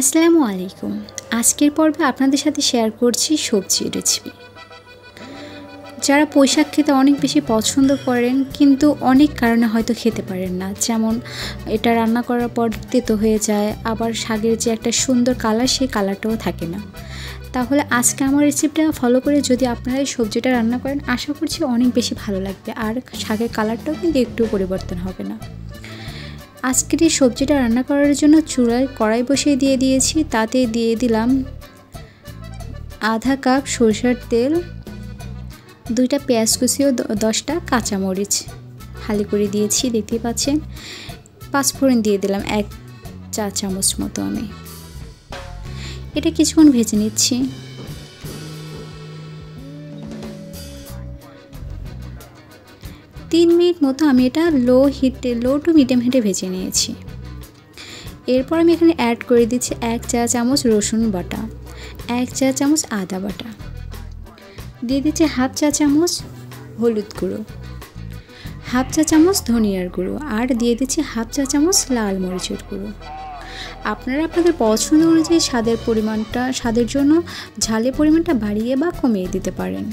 আসসালামু আলাইকুম। আজকের পর্বে আপনাদের সাথে শেয়ার করছি সবজি রেসিপি। যারা পুঁইশাক খেতে অনেক বেশি পছন্দ করেন কিন্তু অনেক কারণে হয়তো খেতে পারেন না, যেমন এটা রান্না করার পর তেতো হয়ে যায়, আবার শাকের যে একটা সুন্দর কালার সেই কালারটাও থাকে না। তাহলে আজকে আমার রেসিপিটা ফলো করে যদি আপনারা এই সবজিটা রান্না করেন, আশা করছি অনেক বেশি ভালো লাগবে, আর শাকের কালারটাও কিন্তু একটু পরিবর্তন হবে না। আজকের এই সবজিটা রান্না করার জন্য চুলায় কড়াই বসিয়ে দিয়ে দিয়েছি। তাতে দিয়ে দিলাম আধা কাপ সরষের তেল, 2টা পেঁয়াজ কুচি ও 10টা কাঁচামরিচ হালি করে দিয়েছি, দেখতে পাচ্ছেন। 5 ফোড়ন দিয়ে দিলাম 1 চা চামচ মতো। আমি এটা কিছুক্ষণ ভেজে নিচ্ছি। তিন মিনিট মতো আমি এটা লো টু মিডিয়াম হিটে ভেজে নিয়েছি। এরপর আমি এখানে অ্যাড করে দিচ্ছি 1 চা চামচ রসুন বাটা, 1 চা চামচ আদা বাটা, দিয়ে দিচ্ছি হাফ চা চামচ হলুদ গুঁড়ো, হাফ চা চামচ ধনিয়ার গুঁড়ো, আর দিয়ে দিচ্ছি হাফ চা চামচ লাল মরিচের গুঁড়ো। আপনারা আপনাদের পছন্দ অনুযায়ী স্বাদের জন্য ঝালের পরিমাণটা বাড়িয়ে বা কমিয়ে দিতে পারেন।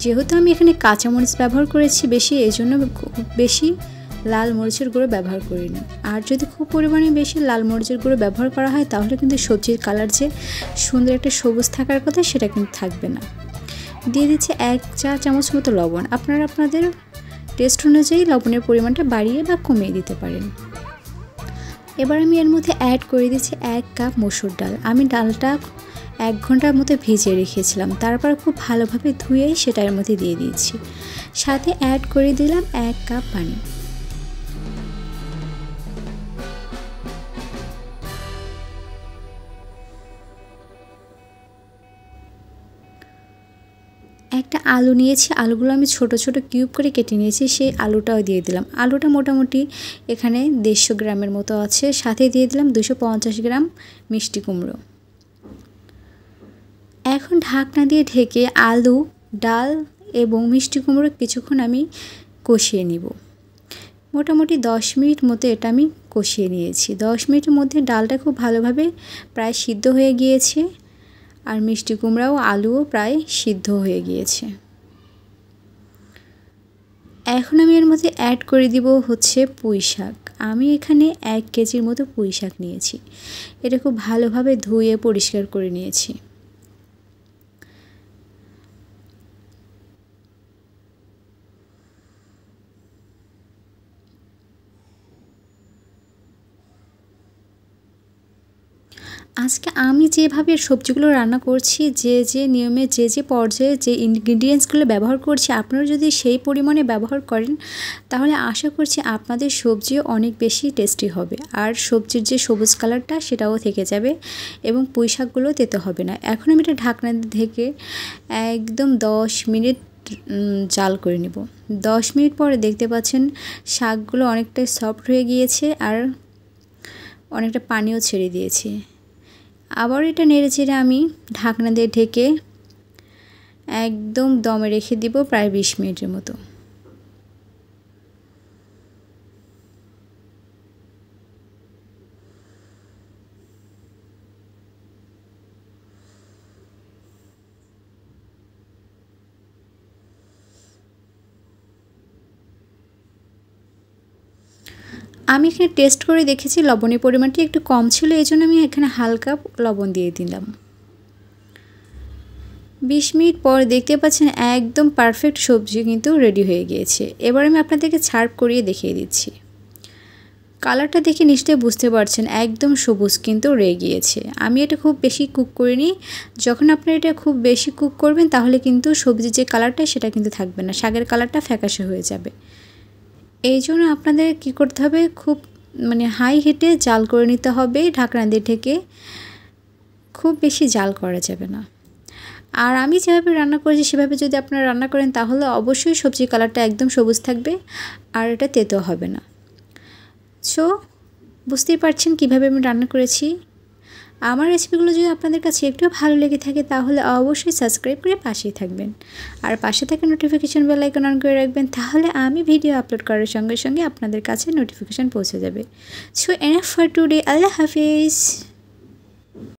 যেহেতু আমি এখানে কাঁচামরিচ ব্যবহার করেছি বেশি, এই জন্য বেশি লাল মরিচের গুঁড়ো ব্যবহার করিনি। আর যদি খুব পরিমাণে বেশি লাল মরিচের গুঁড়ো ব্যবহার করা হয় তাহলে কিন্তু সবজির কালার যে সুন্দর একটা সবুজ থাকার কথা সেটা কিন্তু থাকবে না। দিয়ে দিচ্ছি 1 চা চামচ মতো লবণ। আপনারা আপনাদের টেস্ট অনুযায়ী লবণের পরিমাণটা বাড়িয়ে বা কমিয়ে দিতে পারেন। এবার আমি এর মধ্যে অ্যাড করে দিচ্ছি 1 কাপ মসুর ডাল। আমি ডালটা 1 ঘন্টার মতো ভিজিয়ে রেখেছিলাম, তারপর খুব ভালোভাবে ধুয়ে সেটা এর মধ্যে দিয়ে দিয়েছি। সাথে অ্যাড করে দিলাম 1 কাপ পানি। একটা আলু নিয়েছি, আলুগুলো আমি ছোট ছোট কিউব করে কেটে নিয়েছি, সেই আলুটাও দিয়ে দিলাম। আলুটা মোটামুটি এখানে 150 গ্রামের মতো আছে। সাথে দিয়ে দিলাম 250 গ্রাম মিষ্টি কুমড়ো। এখন ঢাকনা দিয়ে ঢেকে আলু, ডাল এবং মিষ্টি কুমড়ো কিছুক্ষণ আমি কষিয়ে নিব। মোটামুটি 10 মিনিট মতো এটা আমি কষিয়ে নিয়েছি। 10 মিনিটের মধ্যে ডালটা খুব ভালোভাবে প্রায় সিদ্ধ হয়ে গিয়েছে, আর মিষ্টি কুমড়াও আলুও প্রায় সিদ্ধ হয়ে গিয়েছে। এখন আমি এর মধ্যে অ্যাড করে দিব হচ্ছে পুঁই শাক। আমি এখানে 1 কেজির মতো পুঁই শাক নিয়েছি। এটা খুব ভালোভাবে ধুয়ে পরিষ্কার করে নিয়েছি। আজকে আমি যেভাবে সবজিগুলো রান্না করছি, যে নিয়মে যে পর্যায়ে যে ইনগ্রিডিয়েন্টসগুলো ব্যবহার করছি, আপনারা যদি সেই পরিমাণে ব্যবহার করেন তাহলে আশা করছি আপনাদের সবজিও অনেক বেশি টেস্টি হবে, আর সবজির যে সবুজ কালারটা সেটাও থেকে যাবে এবং পুঁই শাকগুলো তেতো হবে না। এখন আমি এটা ঢাকনা ঢেকে একদম 10 মিনিট জাল করে নেব। 10 মিনিট পরে দেখতে পাচ্ছেন শাকগুলো অনেকটাই সফট হয়ে গিয়েছে আর অনেকটা পানিও ছেড়ে দিয়েছে। আবার এটা নেড়ে চেড়ে আমি ঢাকনা দিয়ে ঢেকে একদম দমে রেখে দিব প্রায় 20 মিনিটের মতো। আমি এখানে টেস্ট করে দেখেছি লবণের পরিমাণটি একটু কম ছিল, এই জন্য আমি এখানে হালকা লবণ দিয়ে দিলাম। 20 মিনিট পর দেখতে পাচ্ছেন একদম পারফেক্ট সবজি কিন্তু রেডি হয়ে গিয়েছে। এবার আমি আপনাদেরকে সার্ভ করিয়ে দেখিয়ে দিচ্ছি। কালারটা দেখে নিশ্চয়ই বুঝতে পারছেন একদম সবুজ কিন্তু রয়ে গিয়েছে। আমি এটা খুব বেশি কুক করিনি। যখন আপনারা এটা খুব বেশি কুক করবেন তাহলে কিন্তু সবজির যে কালারটা সেটা কিন্তু থাকবে না, শাকের কালারটা ফ্যাকাশে হয়ে যাবে। এই জন্য আপনাদের কী করতে হবে, খুব হাই হিটে জাল করে নিতে হবে ঢাকনা দিয়ে ঢেকে। খুব বেশি জাল করা যাবে না। আর আমি যেভাবে রান্না করেছি সেভাবে যদি আপনারা রান্না করেন তাহলে অবশ্যই সবজির কালারটা একদম সবুজ থাকবে আর এটা তেতো হবে না। সো বুঝতেই পারছেন কীভাবে আমি রান্না করেছি। আমার রেসিপিগুলো যদি আপনাদের কাছে একটু ভালো লেগে থাকে তাহলে অবশ্যই সাবস্ক্রাইব করে পাশেই থাকবেন আর পাশে থাকা নোটিফিকেশন বেল আইকন অন করে রাখবেন, তাহলে আমি ভিডিও আপলোড করার সঙ্গে সঙ্গে আপনাদের কাছে নোটিফিকেশন পৌঁছে যাবে। So enough for today, Allah Hafiz.